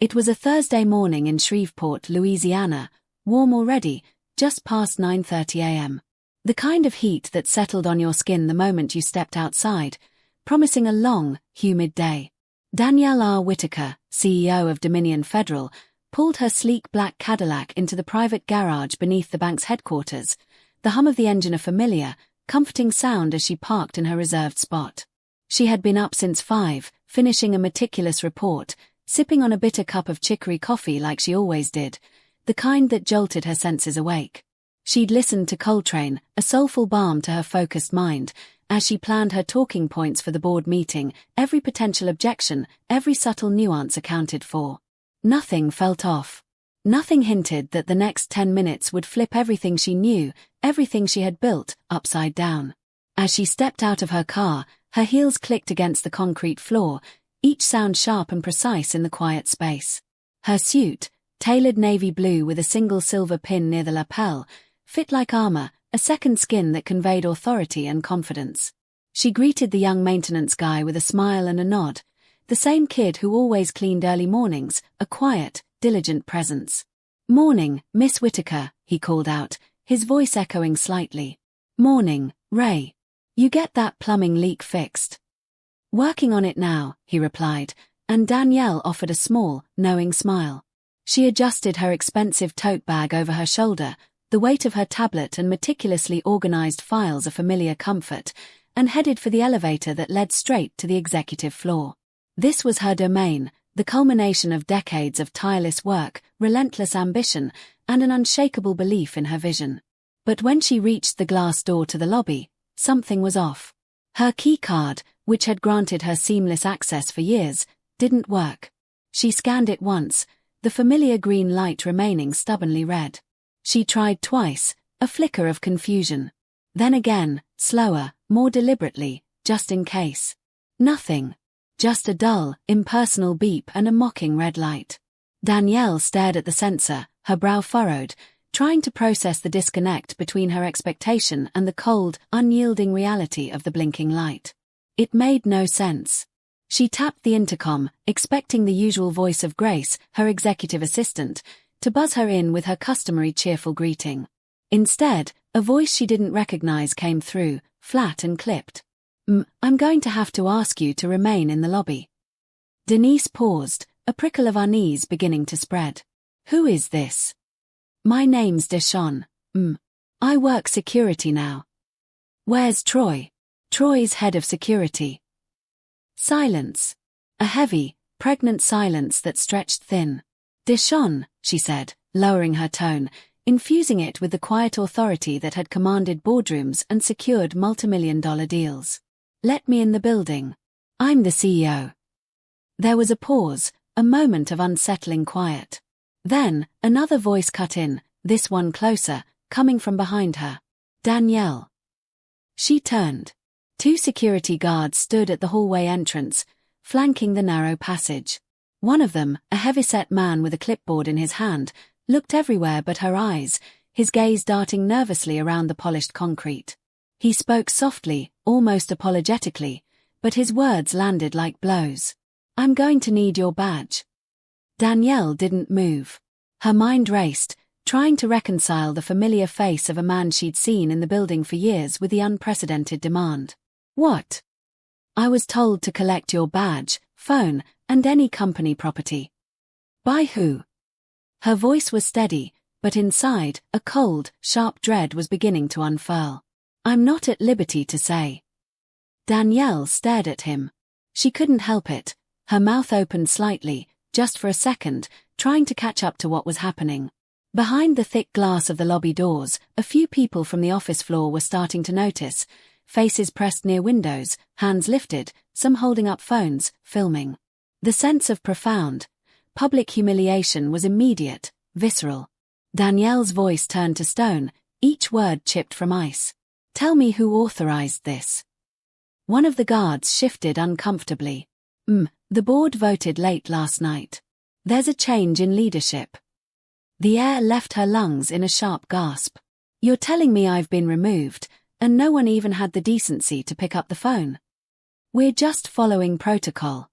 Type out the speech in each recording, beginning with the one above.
It was a Thursday morning in Shreveport, Louisiana, warm already, just past 9:30 a.m. The kind of heat that settled on your skin the moment you stepped outside, promising a long, humid day. Danielle R. Whitaker, CEO of Dominion Federal, pulled her sleek black Cadillac into the private garage beneath the bank's headquarters, the hum of the engine a familiar, comforting sound as she parked in her reserved spot. She had been up since 5, finishing a meticulous report, sipping on a bitter cup of chicory coffee like she always did, the kind that jolted her senses awake. She'd listened to Coltrane, a soulful balm to her focused mind, as she planned her talking points for the board meeting, every potential objection, every subtle nuance accounted for. Nothing felt off. Nothing hinted that the next 10 minutes would flip everything she knew, everything she had built, upside down. As she stepped out of her car, her heels clicked against the concrete floor, each sound sharp and precise in the quiet space. Her suit, tailored navy blue with a single silver pin near the lapel, fit like armor, a second skin that conveyed authority and confidence. She greeted the young maintenance guy with a smile and a nod, the same kid who always cleaned early mornings, a quiet, diligent presence. "Morning, Miss Whitaker," he called out, his voice echoing slightly. "Morning, Ray. You get that plumbing leak fixed?" "Working on it now," he replied, and Danielle offered a small, knowing smile. She adjusted her expensive tote bag over her shoulder, the weight of her tablet and meticulously organized files a familiar comfort, and headed for the elevator that led straight to the executive floor. This was her domain, the culmination of decades of tireless work, relentless ambition, and an unshakable belief in her vision. But when she reached the glass door to the lobby, something was off. Her key card, which had granted her seamless access for years, didn't work. She scanned it once, the familiar green light remaining stubbornly red. She tried twice, a flicker of confusion. Then again, slower, more deliberately, just in case. Nothing. Just a dull, impersonal beep and a mocking red light. Danielle stared at the sensor, her brow furrowed, trying to process the disconnect between her expectation and the cold, unyielding reality of the blinking light. It made no sense. She tapped the intercom, expecting the usual voice of Grace, her executive assistant, to buzz her in with her customary cheerful greeting. Instead, a voice she didn't recognize came through, flat and clipped. "I'm going to have to ask you to remain in the lobby." Denise paused, a prickle of unease beginning to spread. "Who is this?" "My name's Deshawn. I work security now." "Where's Troy?" "Troy's head of security." Silence. A heavy, pregnant silence that stretched thin. "Deshawn," she said, lowering her tone, infusing it with the quiet authority that had commanded boardrooms and secured multimillion-dollar deals. "Let me in the building. I'm the CEO." There was a pause, a moment of unsettling quiet. Then, another voice cut in, this one closer, coming from behind her. "Danielle." She turned. 2 security guards stood at the hallway entrance, flanking the narrow passage. One of them, a heavyset man with a clipboard in his hand, looked everywhere but her eyes, his gaze darting nervously around the polished concrete. He spoke softly, almost apologetically, but his words landed like blows. "I'm going to need your badge." Danielle didn't move. Her mind raced, trying to reconcile the familiar face of a man she'd seen in the building for years with the unprecedented demand. "What?" "I was told to collect your badge, phone, and any company property." "By who?" Her voice was steady, but inside, a cold, sharp dread was beginning to unfurl. "I'm not at liberty to say." Danielle stared at him. She couldn't help it, her mouth opened slightly, just for a second, trying to catch up to what was happening. Behind the thick glass of the lobby doors, a few people from the office floor were starting to notice, faces pressed near windows, hands lifted, some holding up phones, filming. The sense of profound, public humiliation was immediate, visceral. Danielle's voice turned to stone, each word chipped from ice. "Tell me who authorized this." One of the guards shifted uncomfortably. The board voted late last night. There's a change in leadership." The air left her lungs in a sharp gasp. "You're telling me I've been removed, and no one even had the decency to pick up the phone?" "We're just following protocol."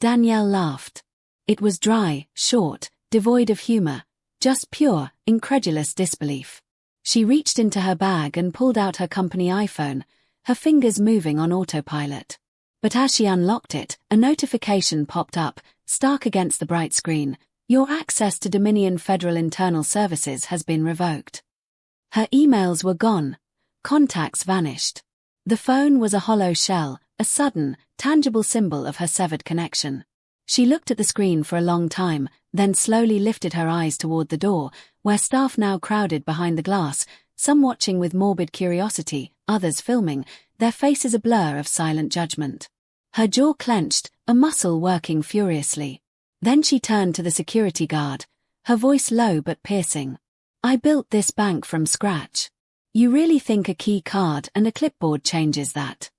Danielle laughed. It was dry, short, devoid of humor, just pure, incredulous disbelief. She reached into her bag and pulled out her company iPhone, her fingers moving on autopilot. But as she unlocked it, a notification popped up, stark against the bright screen. Your access to Dominion Federal Internal Services has been revoked. Her emails were gone. Contacts vanished. The phone was a hollow shell, a sudden, tangible symbol of her severed connection. She looked at the screen for a long time, then slowly lifted her eyes toward the door, where staff now crowded behind the glass, some watching with morbid curiosity, others filming, their faces a blur of silent judgment. Her jaw clenched, a muscle working furiously. Then she turned to the security guard, her voice low but piercing. I built this bank from scratch. You really think a key card and a clipboard changes that?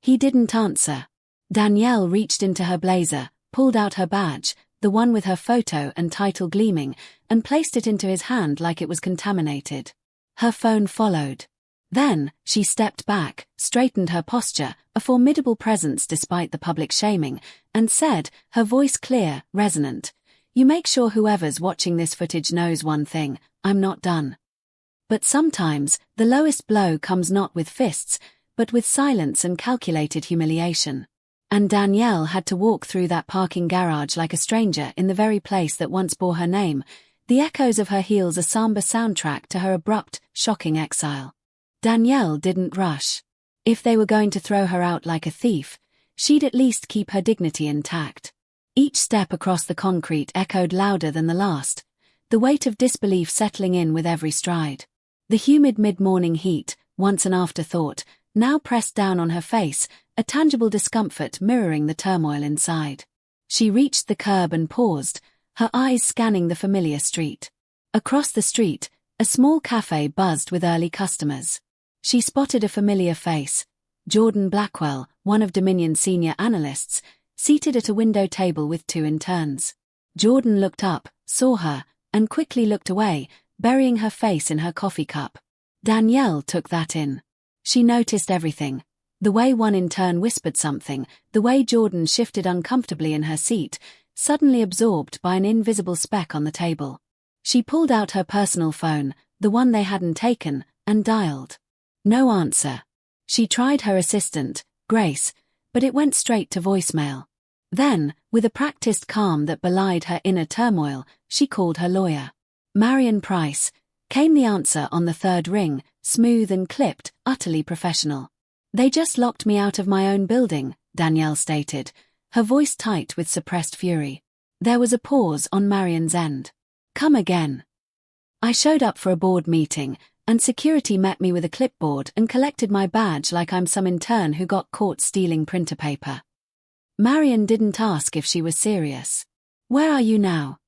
He didn't answer. Danielle reached into her blazer, pulled out her badge, the one with her photo and title gleaming, and placed it into his hand like it was contaminated. Her phone followed. Then, she stepped back, straightened her posture, a formidable presence despite the public shaming, and said, her voice clear, resonant, You make sure whoever's watching this footage knows one thing, I'm not done. But sometimes, the lowest blow comes not with fists, but with silence and calculated humiliation. And Danielle had to walk through that parking garage like a stranger in the very place that once bore her name, the echoes of her heels a somber soundtrack to her abrupt, shocking exile. Danielle didn't rush. If they were going to throw her out like a thief, she'd at least keep her dignity intact. Each step across the concrete echoed louder than the last, the weight of disbelief settling in with every stride. The humid mid-morning heat, once an afterthought, now pressed down on her face, a tangible discomfort mirroring the turmoil inside. She reached the curb and paused, her eyes scanning the familiar street. Across the street, a small cafe buzzed with early customers. She spotted a familiar face, Jordan Blackwell, one of Dominion's senior analysts, seated at a window table with two interns. Jordan looked up, saw her, and quickly looked away, burying her face in her coffee cup. Danielle took that in. She noticed everything. The way one intern whispered something, the way Jordan shifted uncomfortably in her seat, suddenly absorbed by an invisible speck on the table. She pulled out her personal phone, the one they hadn't taken, and dialed. No answer. She tried her assistant, Grace, but it went straight to voicemail. Then, with a practiced calm that belied her inner turmoil, she called her lawyer. Marion Price. Came the answer on the third ring, smooth and clipped, utterly professional. They just locked me out of my own building, Danielle stated, her voice tight with suppressed fury. There was a pause on Marion's end. Come again. I showed up for a board meeting, and security met me with a clipboard and collected my badge like I'm some intern who got caught stealing printer paper. Marion didn't ask if she was serious. Where are you now?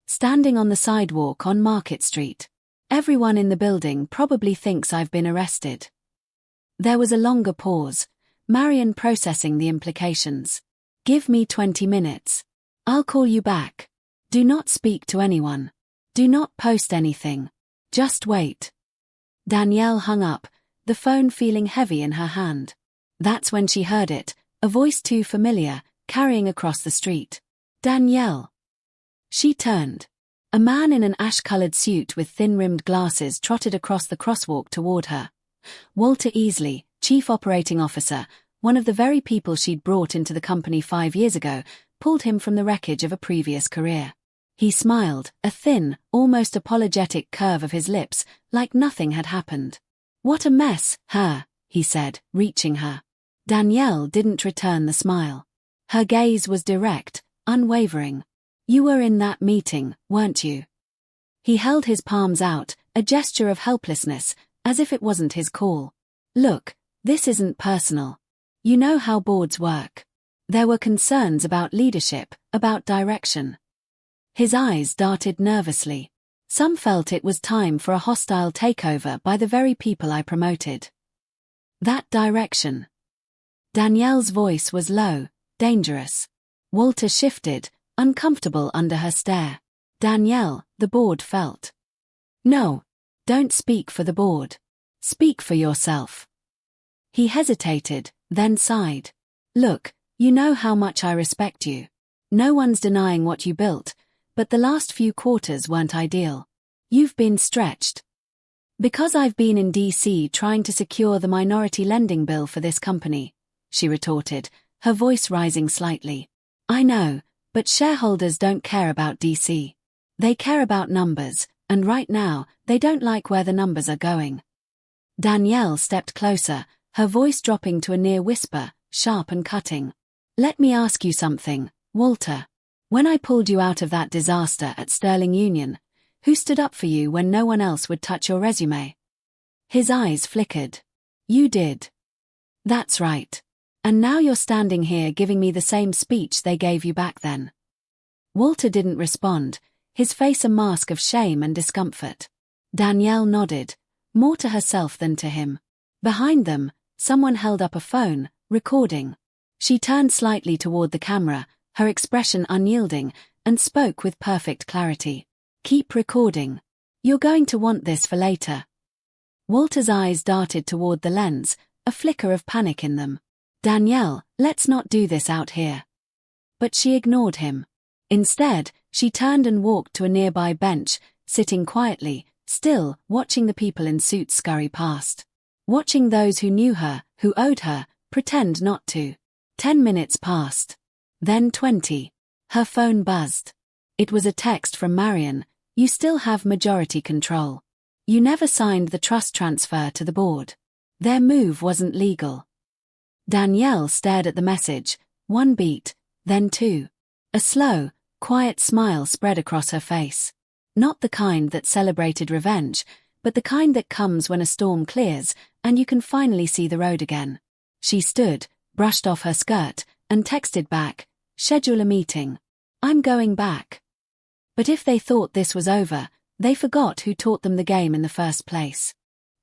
Standing on the sidewalk on Market Street. Everyone in the building probably thinks I've been arrested. There was a longer pause, Marion processing the implications. Give me 20 minutes. I'll call you back. Do not speak to anyone. Do not post anything. Just wait. Danielle hung up, the phone feeling heavy in her hand. That's when she heard it, a voice too familiar, carrying across the street. Danielle. She turned. A man in an ash-colored suit with thin-rimmed glasses trotted across the crosswalk toward her. Walter Easley, Chief Operating Officer, one of the very people she'd brought into the company 5 years ago, pulled him from the wreckage of a previous career. He smiled, a thin, almost apologetic curve of his lips, like nothing had happened. What a mess, he said, reaching her. Danielle didn't return the smile. Her gaze was direct, unwavering. You were in that meeting, weren't you? He held his palms out, a gesture of helplessness, as if it wasn't his call. Look, this isn't personal. You know how boards work. There were concerns about leadership, about direction. His eyes darted nervously. Some felt it was time for a hostile takeover by the very people I promoted. That direction. Danielle's voice was low, dangerous. Walter shifted, uncomfortable under her stare. Danielle, the board felt. No, don't speak for the board. Speak for yourself. He hesitated, then sighed. Look, you know how much I respect you. No one's denying what you built, but the last few quarters weren't ideal. You've been stretched. Because I've been in DC trying to secure the minority lending bill for this company, she retorted, her voice rising slightly. I know, but shareholders don't care about DC. They care about numbers, and right now, they don't like where the numbers are going. Danielle stepped closer, her voice dropping to a near whisper, sharp and cutting. Let me ask you something, Walter. When I pulled you out of that disaster at Sterling Union, who stood up for you when no one else would touch your resume? His eyes flickered. You did. That's right. And now you're standing here giving me the same speech they gave you back then. Walter didn't respond, his face a mask of shame and discomfort. Danielle nodded, more to herself than to him. Behind them, someone held up a phone, recording. She turned slightly toward the camera, her expression unyielding, and spoke with perfect clarity. Keep recording. You're going to want this for later. Walter's eyes darted toward the lens, a flicker of panic in them. Danielle, let's not do this out here. But she ignored him. Instead, she turned and walked to a nearby bench, sitting quietly, still, watching the people in suits scurry past. Watching those who knew her, who owed her, pretend not to. 10 minutes passed. Then 20. Her phone buzzed. It was a text from Marion. You still have majority control. You never signed the trust transfer to the board. Their move wasn't legal. Danielle stared at the message, one beat, then two. A slow, quiet smile spread across her face. Not the kind that celebrated revenge, but the kind that comes when a storm clears and you can finally see the road again. She stood, brushed off her skirt, and texted back, schedule a meeting. I'm going back. But if they thought this was over, they forgot who taught them the game in the first place.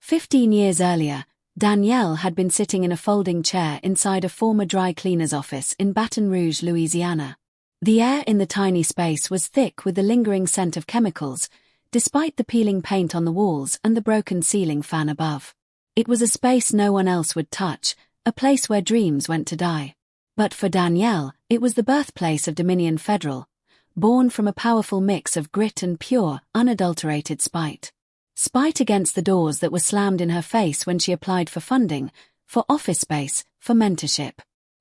15 years earlier, Danielle had been sitting in a folding chair inside a former dry cleaner's office in Baton Rouge, Louisiana. The air in the tiny space was thick with the lingering scent of chemicals, despite the peeling paint on the walls and the broken ceiling fan above. It was a space no one else would touch, a place where dreams went to die. But for Danielle, it was the birthplace of Dominion Federal, born from a powerful mix of grit and pure, unadulterated spite. Spite against the doors that were slammed in her face when she applied for funding, for office space, for mentorship.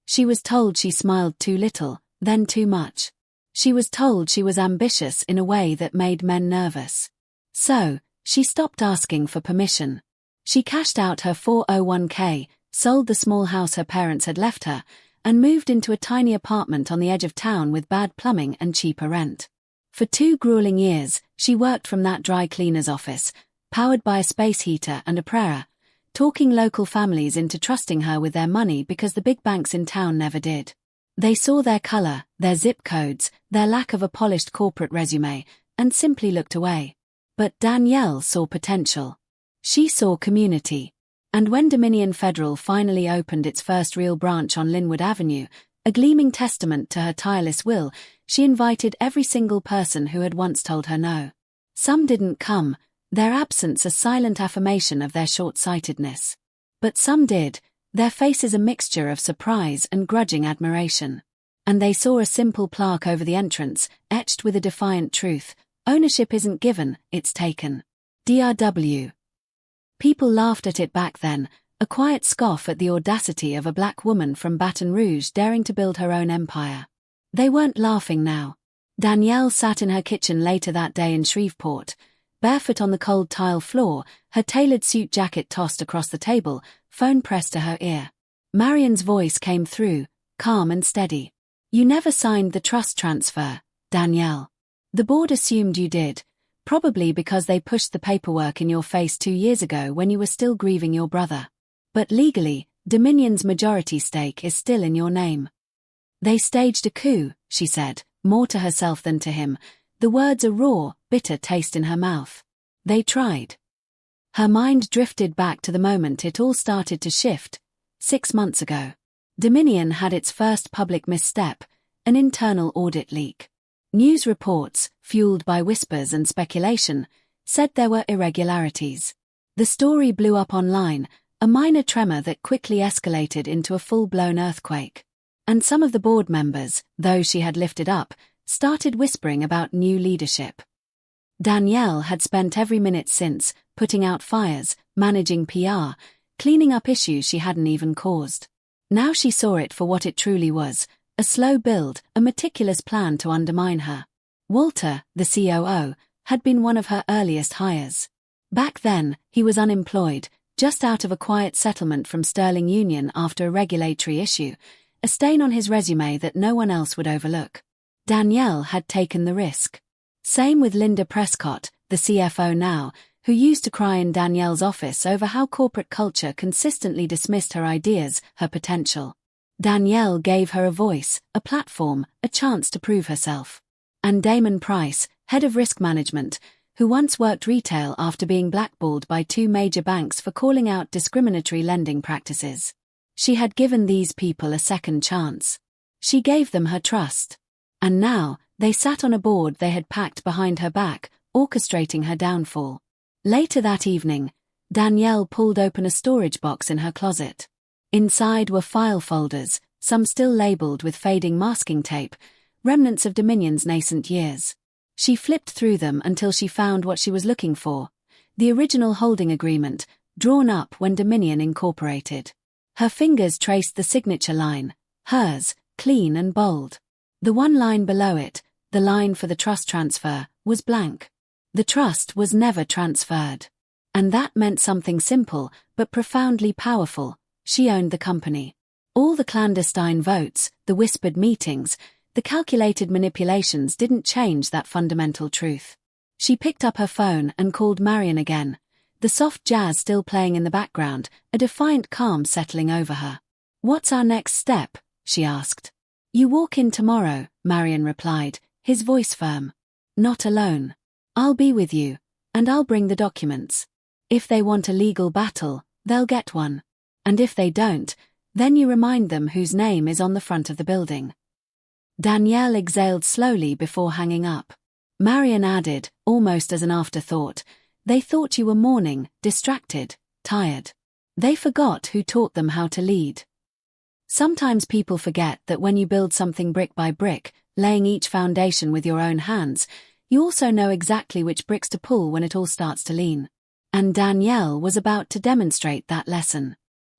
She was told she smiled too little, then too much. She was told she was ambitious in a way that made men nervous. So, she stopped asking for permission. She cashed out her 401k, sold the small house her parents had left her, and moved into a tiny apartment on the edge of town with bad plumbing and cheaper rent. For 2 grueling years, she worked from that dry cleaner's office, powered by a space heater and a prayer, talking local families into trusting her with their money because the big banks in town never did. They saw their color, their zip codes, their lack of a polished corporate resume, and simply looked away. But Danielle saw potential. She saw community. And when Dominion Federal finally opened its first real branch on Linwood Avenue, a gleaming testament to her tireless will, she invited every single person who had once told her no. Some didn't come, their absence a silent affirmation of their short-sightedness. But some did, their faces a mixture of surprise and grudging admiration. And they saw a simple plaque over the entrance, etched with a defiant truth: ownership isn't given, it's taken. DRW. People laughed at it back then, a quiet scoff at the audacity of a black woman from Baton Rouge daring to build her own empire. They weren't laughing now. Danielle sat in her kitchen later that day in Shreveport, barefoot on the cold tile floor, her tailored suit jacket tossed across the table, phone pressed to her ear. Marion's voice came through, calm and steady. You never signed the trust transfer, Danielle. The board assumed you did. Probably because they pushed the paperwork in your face 2 years ago when you were still grieving your brother. But legally, Dominion's majority stake is still in your name. They staged a coup, she said, more to herself than to him, the words a raw, bitter taste in her mouth. They tried. Her mind drifted back to the moment it all started to shift, 6 months ago. Dominion had its first public misstep, an internal audit leak. News reports, fueled by whispers and speculation, said there were irregularities. The story blew up online, a minor tremor that quickly escalated into a full-blown earthquake. And some of the board members, those she had lifted up, started whispering about new leadership. Danielle had spent every minute since, putting out fires, managing PR, cleaning up issues she hadn't even caused. Now she saw it for what it truly was, a slow build, a meticulous plan to undermine her. Walter, the COO, had been one of her earliest hires. Back then, he was unemployed, just out of a quiet settlement from Sterling Union after a regulatory issue, a stain on his resume that no one else would overlook. Danielle had taken the risk. Same with Linda Prescott, the CFO now, who used to cry in Danielle's office over how corporate culture consistently dismissed her ideas, her potential. Danielle gave her a voice, a platform, a chance to prove herself. And Damon Price, head of risk management, who once worked retail after being blackballed by 2 major banks for calling out discriminatory lending practices. She had given these people a second chance. She gave them her trust. And now, they sat on a board they had packed behind her back, orchestrating her downfall. Later that evening, Danielle pulled open a storage box in her closet. Inside were file folders, some still labeled with fading masking tape, remnants of Dominion's nascent years. She flipped through them until she found what she was looking for, the original holding agreement, drawn up when Dominion incorporated. Her fingers traced the signature line, hers, clean and bold. The one line below it, the line for the trust transfer, was blank. The trust was never transferred. And that meant something simple, but profoundly powerful. She owned the company. All the clandestine votes, the whispered meetings, the calculated manipulations didn't change that fundamental truth. She picked up her phone and called Marion again, the soft jazz still playing in the background, a defiant calm settling over her. "What's our next step?" she asked. "You walk in tomorrow," Marion replied, his voice firm. "Not alone. I'll be with you, and I'll bring the documents. If they want a legal battle, they'll get one. And if they don't, then you remind them whose name is on the front of the building." Danielle exhaled slowly before hanging up. Marion added, almost as an afterthought, "They thought you were mourning, distracted, tired. They forgot who taught them how to lead." Sometimes people forget that when you build something brick by brick, laying each foundation with your own hands, you also know exactly which bricks to pull when it all starts to lean. And Danielle was about to demonstrate that lesson.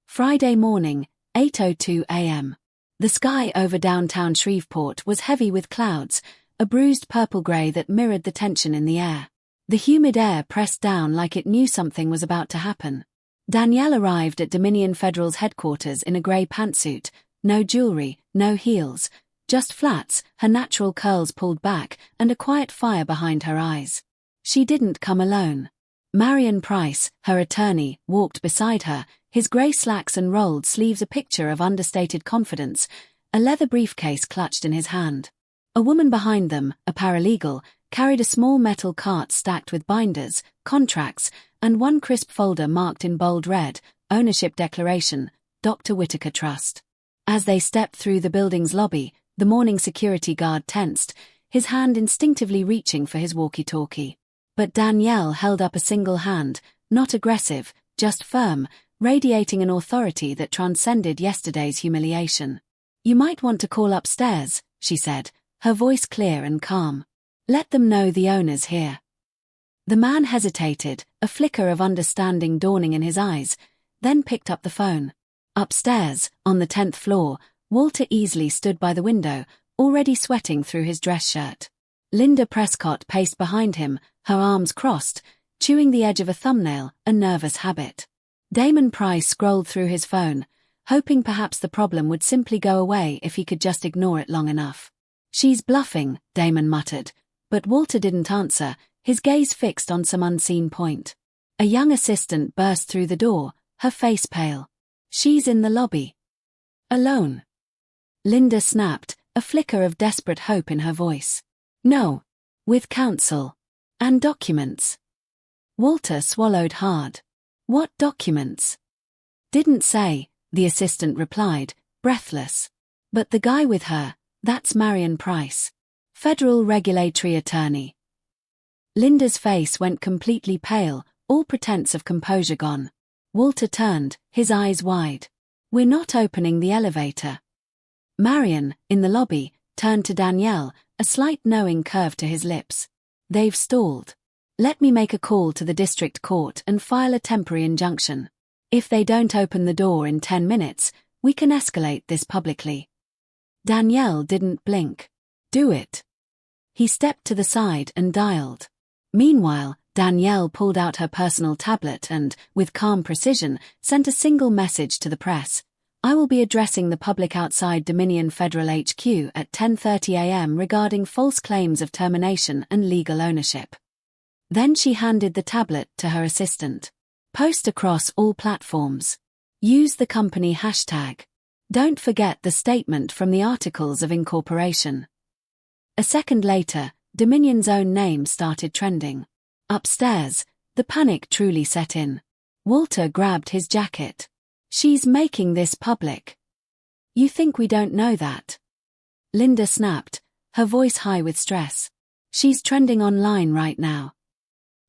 Friday morning, 8:02 a.m. The sky over downtown Shreveport was heavy with clouds, a bruised purple-gray that mirrored the tension in the air. The humid air pressed down like it knew something was about to happen. Danielle arrived at Dominion Federal's headquarters in a gray pantsuit, no jewelry, no heels, just flats, her natural curls pulled back, and a quiet fire behind her eyes. She didn't come alone. Marion Price, her attorney, walked beside her, his grey slacks and rolled sleeves a picture of understated confidence, a leather briefcase clutched in his hand. A woman behind them, a paralegal, carried a small metal cart stacked with binders, contracts, and one crisp folder marked in bold red, Ownership Declaration, Dr. Whitaker Trust. As they stepped through the building's lobby, the morning security guard tensed, his hand instinctively reaching for his walkie-talkie. But Danielle held up a single hand, not aggressive, just firm, radiating an authority that transcended yesterday's humiliation. "You might want to call upstairs," she said, her voice clear and calm. "Let them know the owner's here." The man hesitated, a flicker of understanding dawning in his eyes, then picked up the phone. Upstairs, on the 10th floor, Walter Easley stood by the window, already sweating through his dress shirt. Linda Prescott paced behind him, her arms crossed, chewing the edge of a thumbnail, a nervous habit. Damon Price scrolled through his phone, hoping perhaps the problem would simply go away if he could just ignore it long enough. "She's bluffing," Damon muttered, but Walter didn't answer, his gaze fixed on some unseen point. A young assistant burst through the door, her face pale. "She's in the lobby." "Alone?" Linda snapped, a flicker of desperate hope in her voice. "No. With counsel. And documents." Walter swallowed hard. "What documents?" "Didn't say," the assistant replied, breathless. "But the guy with her, that's Marion Price. Federal regulatory attorney." Linda's face went completely pale, all pretense of composure gone. Walter turned, his eyes wide. "We're not opening the elevator." Marion, in the lobby, turned to Danielle, a slight knowing curve to his lips. They've stalled. Let me make a call to the district court and file a temporary injunction. If they don't open the door in 10 minutes, we can escalate this publicly. Danielle didn't blink. Do it. He stepped to the side and dialed. Meanwhile, Danielle pulled out her personal tablet and, with calm precision, sent a single message to the press. I will be addressing the public outside Dominion Federal HQ at 10:30 a.m. regarding false claims of termination and legal ownership. Then she handed the tablet to her assistant. Post across all platforms. Use the company hashtag. Don't forget the statement from the Articles of Incorporation. A second later, Dominion's own name started trending. Upstairs, the panic truly set in. Walter grabbed his jacket. She's making this public. You think we don't know that? Linda snapped, her voice high with stress. She's trending online right now.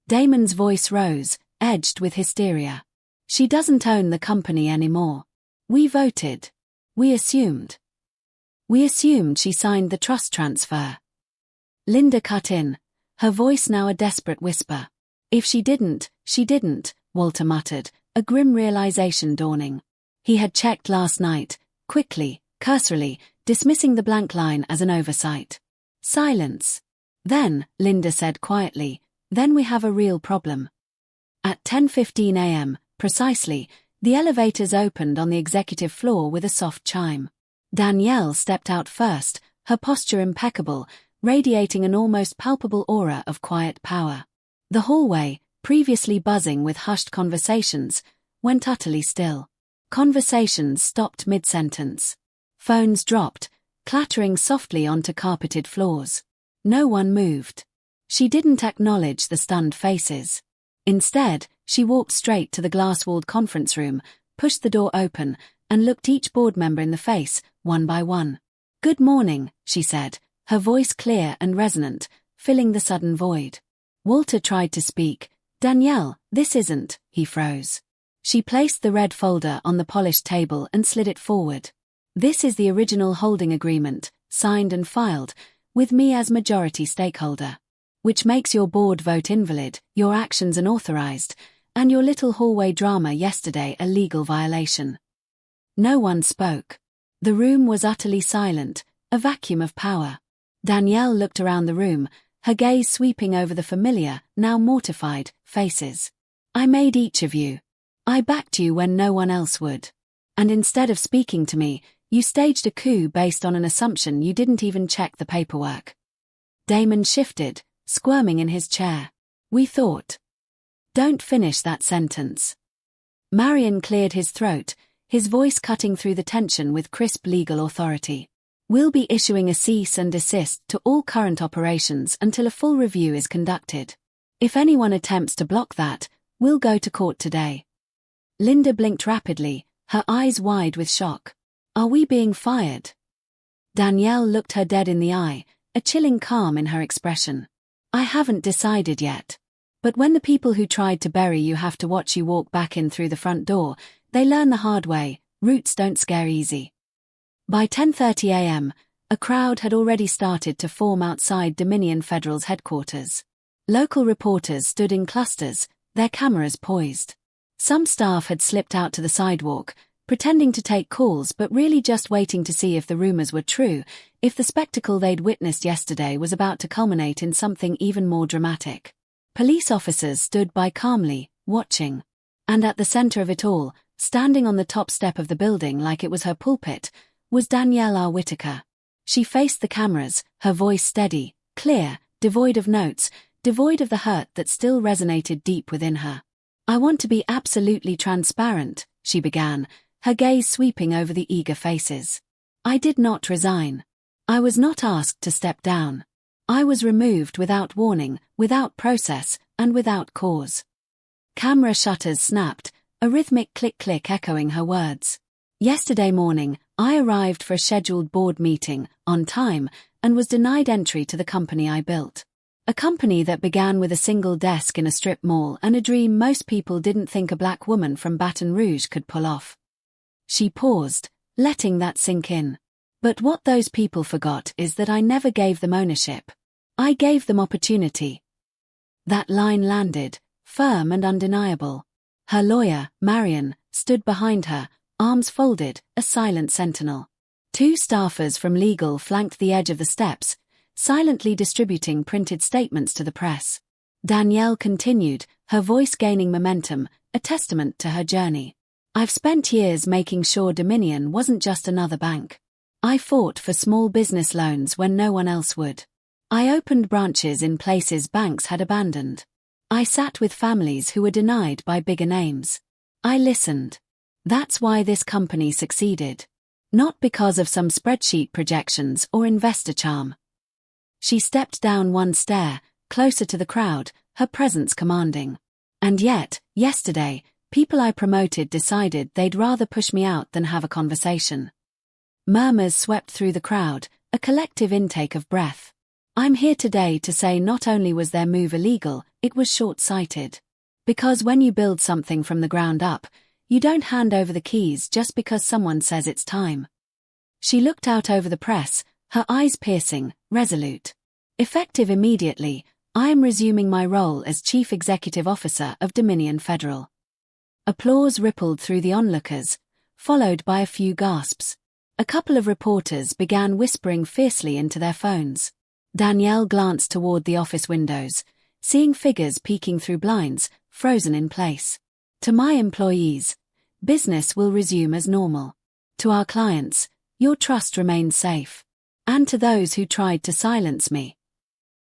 Damon's voice rose, edged with hysteria. She doesn't own the company anymore. We voted. We assumed. We assumed she signed the trust transfer. Linda cut in, her voice now a desperate whisper. If she didn't, Walter muttered, a grim realization dawning. He had checked last night, quickly, cursorily, dismissing the blank line as an oversight. Silence. Then, Linda said quietly, then we have a real problem. At 10:15 a.m., precisely, the elevators opened on the executive floor with a soft chime. Danielle stepped out first, her posture impeccable, radiating an almost palpable aura of quiet power. The hallway, previously buzzing with hushed conversations, went utterly still. Conversations stopped mid-sentence. Phones dropped, clattering softly onto carpeted floors. No one moved. She didn't acknowledge the stunned faces. Instead, she walked straight to the glass-walled conference room, pushed the door open, and looked each board member in the face, one by one. Good morning, she said, her voice clear and resonant, filling the sudden void. Walter tried to speak. Danielle, this isn't, he froze. She placed the red folder on the polished table and slid it forward. This is the original holding agreement, signed and filed, with me as majority stakeholder. Which makes your board vote invalid, your actions unauthorized, and your little hallway drama yesterday a legal violation. No one spoke. The room was utterly silent, a vacuum of power. Danielle looked around the room, her gaze sweeping over the familiar, now mortified, faces. I made each of you. I backed you when no one else would. And instead of speaking to me, you staged a coup based on an assumption you didn't even check the paperwork. Damon shifted, squirming in his chair. We thought. Don't finish that sentence. Marion cleared his throat, his voice cutting through the tension with crisp legal authority. We'll be issuing a cease and desist to all current operations until a full review is conducted. If anyone attempts to block that, we'll go to court today. Linda blinked rapidly, her eyes wide with shock. Are we being fired? Danielle looked her dead in the eye, a chilling calm in her expression. I haven't decided yet. But when the people who tried to bury you have to watch you walk back in through the front door, they learn the hard way, roots don't scare easy. By 10:30 a.m., a crowd had already started to form outside Dominion Federal's headquarters. Local reporters stood in clusters, their cameras poised. Some staff had slipped out to the sidewalk, pretending to take calls but really just waiting to see if the rumors were true, if the spectacle they'd witnessed yesterday was about to culminate in something even more dramatic. Police officers stood by calmly, watching. And at the center of it all, standing on the top step of the building like it was her pulpit, was Danielle R. Whitaker. She faced the cameras, her voice steady, clear, devoid of notes, devoid of the hurt that still resonated deep within her. I want to be absolutely transparent, she began, her gaze sweeping over the eager faces. I did not resign. I was not asked to step down. I was removed without warning, without process, and without cause. Camera shutters snapped, a rhythmic click-click echoing her words. Yesterday morning, I arrived for a scheduled board meeting, on time, and was denied entry to the company I built. A company that began with a single desk in a strip mall and a dream most people didn't think a black woman from Baton Rouge could pull off. She paused, letting that sink in. But what those people forgot is that I never gave them ownership. I gave them opportunity. That line landed, firm and undeniable. Her lawyer, Marion, stood behind her, arms folded, a silent sentinel. 2 staffers from legal flanked the edge of the steps, silently distributing printed statements to the press. Danielle continued, her voice gaining momentum, a testament to her journey. I've spent years making sure Dominion wasn't just another bank. I fought for small business loans when no one else would. I opened branches in places banks had abandoned. I sat with families who were denied by bigger names. I listened. That's why this company succeeded. Not because of some spreadsheet projections or investor charm. She stepped down one stair, closer to the crowd, her presence commanding. And yet, yesterday, people I promoted decided they'd rather push me out than have a conversation. Murmurs swept through the crowd, a collective intake of breath. I'm here today to say not only was their move illegal, it was short-sighted. Because when you build something from the ground up, you don't hand over the keys just because someone says it's time. She looked out over the press, her eyes piercing, resolute. Effective immediately, I am resuming my role as Chief Executive Officer of Dominion Federal. Applause rippled through the onlookers, followed by a few gasps. A couple of reporters began whispering fiercely into their phones. Danielle glanced toward the office windows, seeing figures peeking through blinds, frozen in place. To my employees, business will resume as normal. To our clients, your trust remains safe. And to those who tried to silence me.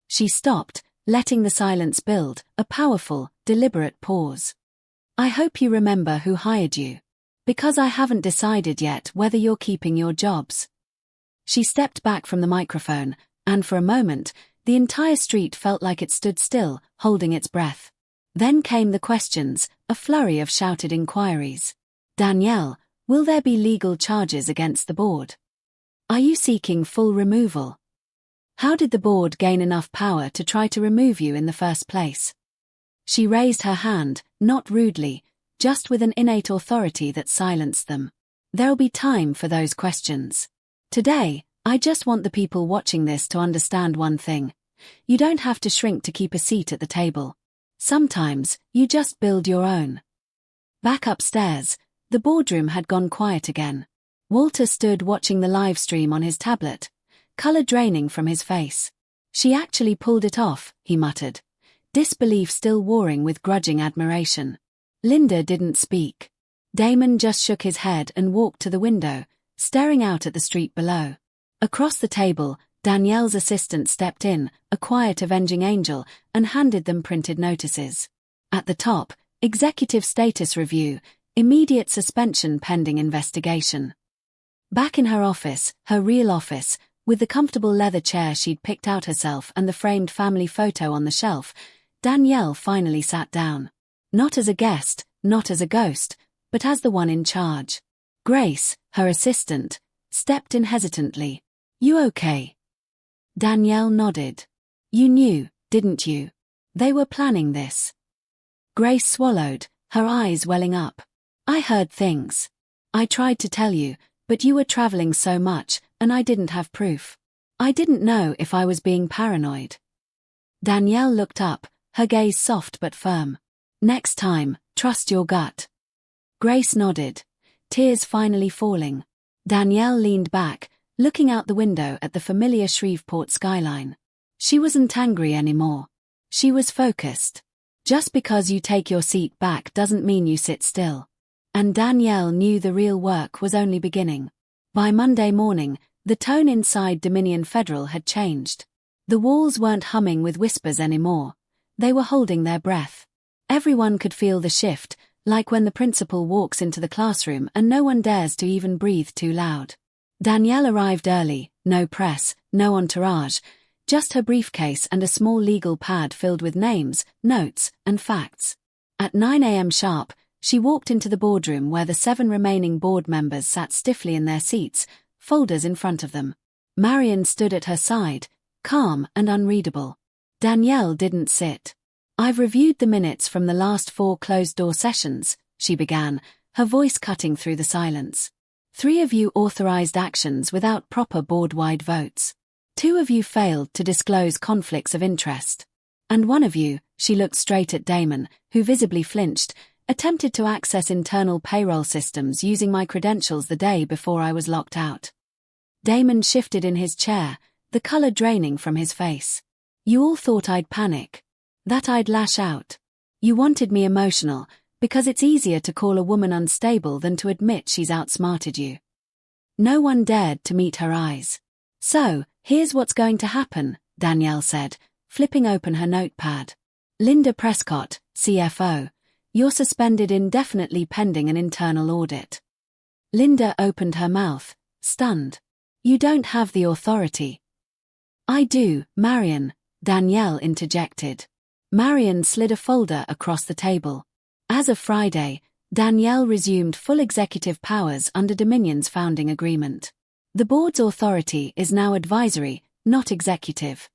She stopped, letting the silence build, a powerful, deliberate pause. I hope you remember who hired you. Because I haven't decided yet whether you're keeping your jobs. She stepped back from the microphone, and for a moment, the entire street felt like it stood still, holding its breath. Then came the questions, a flurry of shouted inquiries. Danielle, will there be legal charges against the board? Are you seeking full removal? How did the board gain enough power to try to remove you in the first place? She raised her hand, not rudely, just with an innate authority that silenced them. There'll be time for those questions. Today, I just want the people watching this to understand one thing. You don't have to shrink to keep a seat at the table. Sometimes, you just build your own. Back upstairs, the boardroom had gone quiet again. Walter stood watching the live stream on his tablet, color draining from his face. She actually pulled it off, he muttered, disbelief still warring with grudging admiration. Linda didn't speak. Damon just shook his head and walked to the window, staring out at the street below. Across the table, Danielle's assistant stepped in, a quiet avenging angel, and handed them printed notices. At the top, executive status review, immediate suspension pending investigation. Back in her office, her real office, with the comfortable leather chair she'd picked out herself and the framed family photo on the shelf, Danielle finally sat down. Not as a guest, not as a ghost, but as the one in charge. Grace, her assistant, stepped in hesitantly. You okay? Danielle nodded. You knew, didn't you? They were planning this. Grace swallowed, her eyes welling up. I heard things. I tried to tell you, but you were traveling so much, and I didn't have proof. I didn't know if I was being paranoid. Danielle looked up, her gaze soft but firm. Next time, trust your gut. Grace nodded, tears finally falling. Danielle leaned back, looking out the window at the familiar Shreveport skyline. She wasn't angry anymore. She was focused. Just because you take your seat back doesn't mean you sit still. And Danielle knew the real work was only beginning. By Monday morning, the tone inside Dominion Federal had changed. The walls weren't humming with whispers anymore. They were holding their breath. Everyone could feel the shift, like when the principal walks into the classroom and no one dares to even breathe too loud. Danielle arrived early, no press, no entourage, just her briefcase and a small legal pad filled with names, notes, and facts. At 9 a.m. sharp, she walked into the boardroom where the 7 remaining board members sat stiffly in their seats, folders in front of them. Marion stood at her side, calm and unreadable. Danielle didn't sit. I've reviewed the minutes from the last 4 closed-door sessions, she began, her voice cutting through the silence. 3 of you authorized actions without proper board-wide votes. 2 of you failed to disclose conflicts of interest. And 1 of you, she looked straight at Damon, who visibly flinched, attempted to access internal payroll systems using my credentials the day before I was locked out. Damon shifted in his chair, the color draining from his face. You all thought I'd panic. That I'd lash out. You wanted me emotional, because it's easier to call a woman unstable than to admit she's outsmarted you. No one dared to meet her eyes. So, here's what's going to happen, Danielle said, flipping open her notepad. Linda Prescott, CFO. You're suspended indefinitely pending an internal audit. Linda opened her mouth, stunned. You don't have the authority. I do, Marion, Danielle interjected. Marion slid a folder across the table. As of Friday, Danielle resumed full executive powers under Dominion's founding agreement. The board's authority is now advisory, not executive.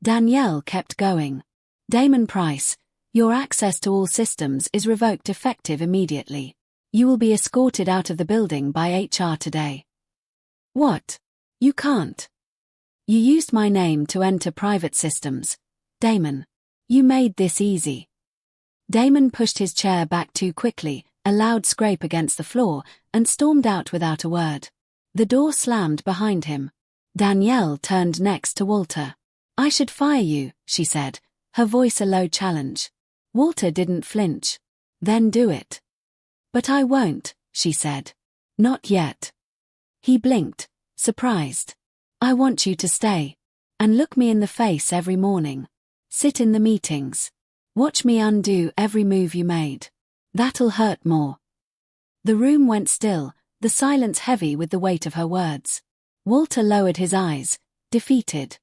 Danielle kept going. Damon Price, your access to all systems is revoked effective immediately. You will be escorted out of the building by HR today. What? You can't. You used my name to enter private systems. Damon. You made this easy. Damon pushed his chair back too quickly, a loud scrape against the floor, and stormed out without a word. The door slammed behind him. Danielle turned next to Walter. I should fire you, she said, her voice a low challenge. Walter didn't flinch. Then do it. But I won't, she said. Not yet. He blinked, surprised. I want you to stay. And look me in the face every morning. Sit in the meetings. Watch me undo every move you made. That'll hurt more. The room went still, the silence heavy with the weight of her words. Walter lowered his eyes, defeated.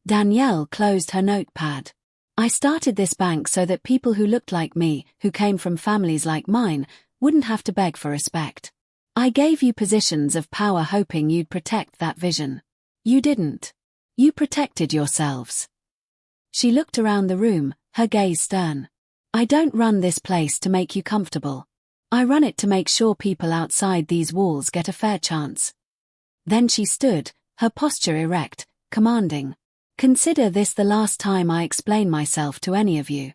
Danielle closed her notepad. I started this bank so that people who looked like me, who came from families like mine, wouldn't have to beg for respect. I gave you positions of power hoping you'd protect that vision. You didn't. You protected yourselves. She looked around the room, her gaze stern. I don't run this place to make you comfortable. I run it to make sure people outside these walls get a fair chance. Then she stood, her posture erect, commanding. Consider this the last time I explain myself to any of you.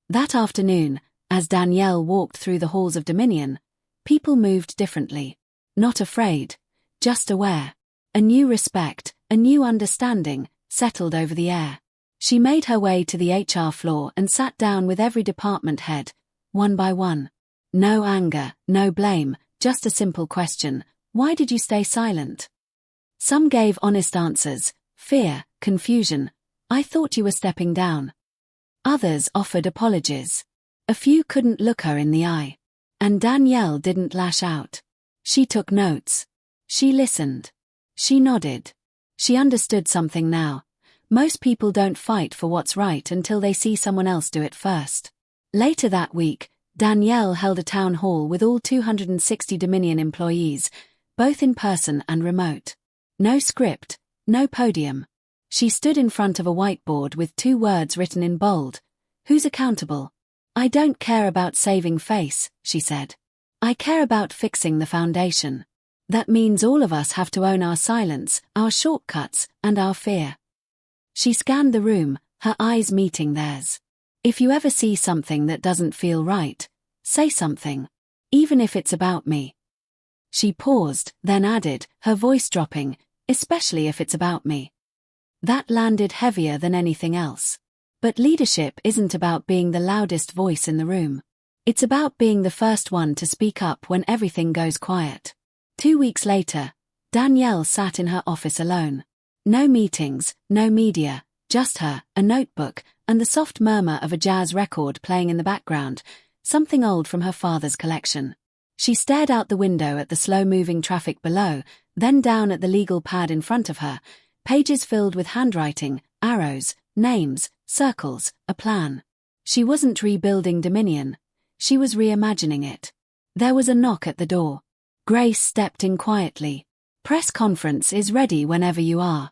That afternoon, as Danielle walked through the halls of Dominion, people moved differently. Not afraid, just aware. A new respect, a new understanding, settled over the air. She made her way to the HR floor and sat down with every department head, one by one. No anger, no blame, just a simple question. Why did you stay silent? Some gave honest answers. Fear, confusion. I thought you were stepping down. Others offered apologies. A few couldn't look her in the eye. And Danielle didn't lash out. She took notes. She listened. She nodded. She understood something now. Most people don't fight for what's right until they see someone else do it first. Later that week, Danielle held a town hall with all 260 Dominion employees, both in person and remote. No script, no podium. She stood in front of a whiteboard with 2 words written in bold. Who's accountable? I don't care about saving face, she said. I care about fixing the foundation. That means all of us have to own our silence, our shortcuts, and our fear. She scanned the room, her eyes meeting theirs. If you ever see something that doesn't feel right, say something. Even if it's about me. She paused, then added, her voice dropping, especially if it's about me. That landed heavier than anything else. But leadership isn't about being the loudest voice in the room. It's about being the first one to speak up when everything goes quiet. 2 weeks later, Danielle sat in her office alone. No meetings, no media, just her, a notebook, and the soft murmur of a jazz record playing in the background, something old from her father's collection. She stared out the window at the slow-moving traffic below, then down at the legal pad in front of her, pages filled with handwriting, arrows, names, circles, a plan. She wasn't rebuilding Dominion. She was reimagining it. There was a knock at the door. Grace stepped in quietly. Press conference is ready whenever you are.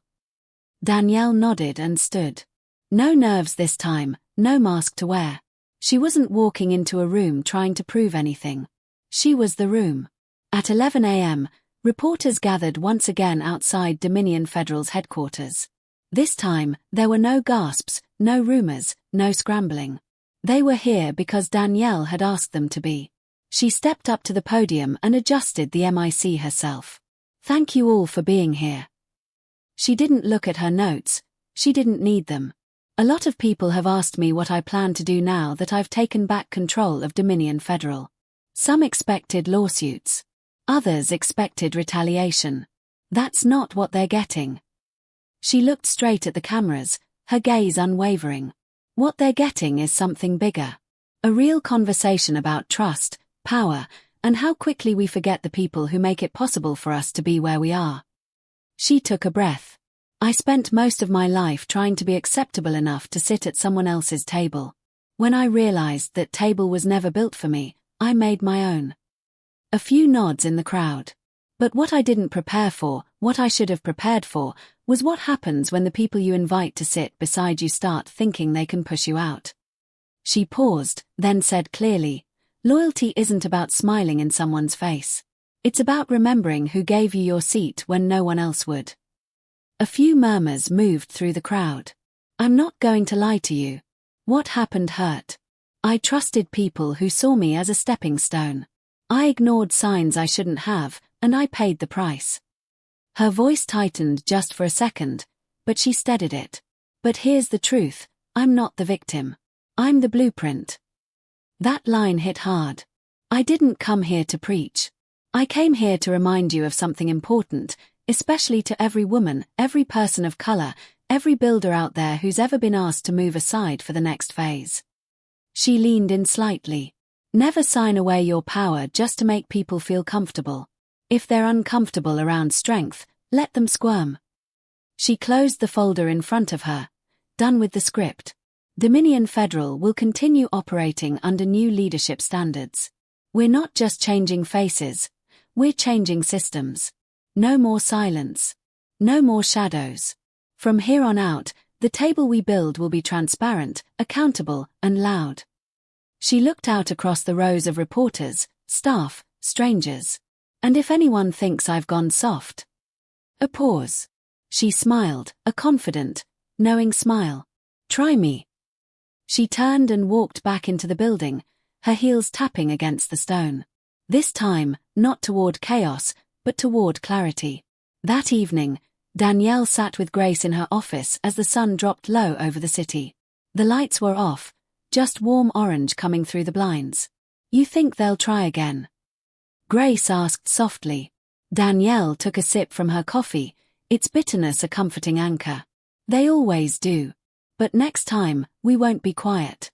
Danielle nodded and stood. No nerves this time, no mask to wear. She wasn't walking into a room trying to prove anything. She was the room. At 11 a.m., reporters gathered once again outside Dominion Federal's headquarters. This time, there were no gasps, no rumors, no scrambling. They were here because Danielle had asked them to be. She stepped up to the podium and adjusted the mic herself. "Thank you all for being here." She didn't look at her notes. She didn't need them. "A lot of people have asked me what I plan to do now that I've taken back control of Dominion Federal. Some expected lawsuits. Others expected retaliation. That's not what they're getting." She looked straight at the cameras, her gaze unwavering. "What they're getting is something bigger. A real conversation about trust, power, and how quickly we forget the people who make it possible for us to be where we are." She took a breath. "I spent most of my life trying to be acceptable enough to sit at someone else's table. When I realized that table was never built for me, I made my own." A few nods in the crowd. But what I didn't prepare for, what I should have prepared for, was what happens when the people you invite to sit beside you start thinking they can push you out. She paused, then said clearly, "Loyalty isn't about smiling in someone's face. It's about remembering who gave you your seat when no one else would." A few murmurs moved through the crowd. "I'm not going to lie to you. What happened hurt. I trusted people who saw me as a stepping stone. I ignored signs I shouldn't have, and I paid the price." Her voice tightened just for a second, but she steadied it. "But here's the truth, I'm not the victim. I'm the blueprint." That line hit hard. "I didn't come here to preach. I came here to remind you of something important, especially to every woman, every person of color, every builder out there who's ever been asked to move aside for the next phase." She leaned in slightly. "Never sign away your power just to make people feel comfortable. If they're uncomfortable around strength, let them squirm." She closed the folder in front of her. Done with the script. Dominion Federal will continue operating under new leadership standards. We're not just changing faces, we're changing systems. No more silence. No more shadows. From here on out, the table we build will be transparent, accountable, and loud. She looked out across the rows of reporters, staff, strangers. "And if anyone thinks I've gone soft." A pause. She smiled, a confident, knowing smile. "Try me." She turned and walked back into the building, her heels tapping against the stone. This time, not toward chaos, but toward clarity. That evening, Danielle sat with Grace in her office as the sun dropped low over the city. The lights were off, just warm orange coming through the blinds. "You think they'll try again?" Grace asked softly. Danielle took a sip from her coffee, its bitterness a comforting anchor. "They always do. But next time, we won't be quiet."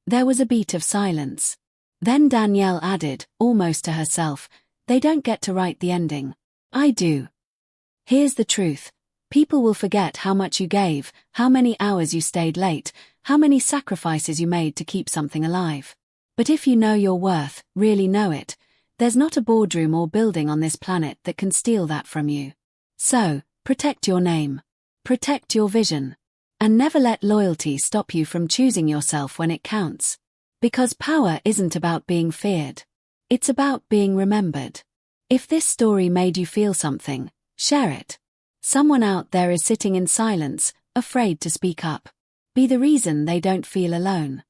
There was a beat of silence. Then Danielle added, almost to herself, "They don't get to write the ending. I do. Here's the truth. People will forget how much you gave, how many hours you stayed late, how many sacrifices you made to keep something alive. But if you know your worth, really know it, there's not a boardroom or building on this planet that can steal that from you. So, protect your name. Protect your vision. And never let loyalty stop you from choosing yourself when it counts. Because power isn't about being feared. It's about being remembered. If this story made you feel something, share it. Someone out there is sitting in silence, afraid to speak up. Be the reason they don't feel alone.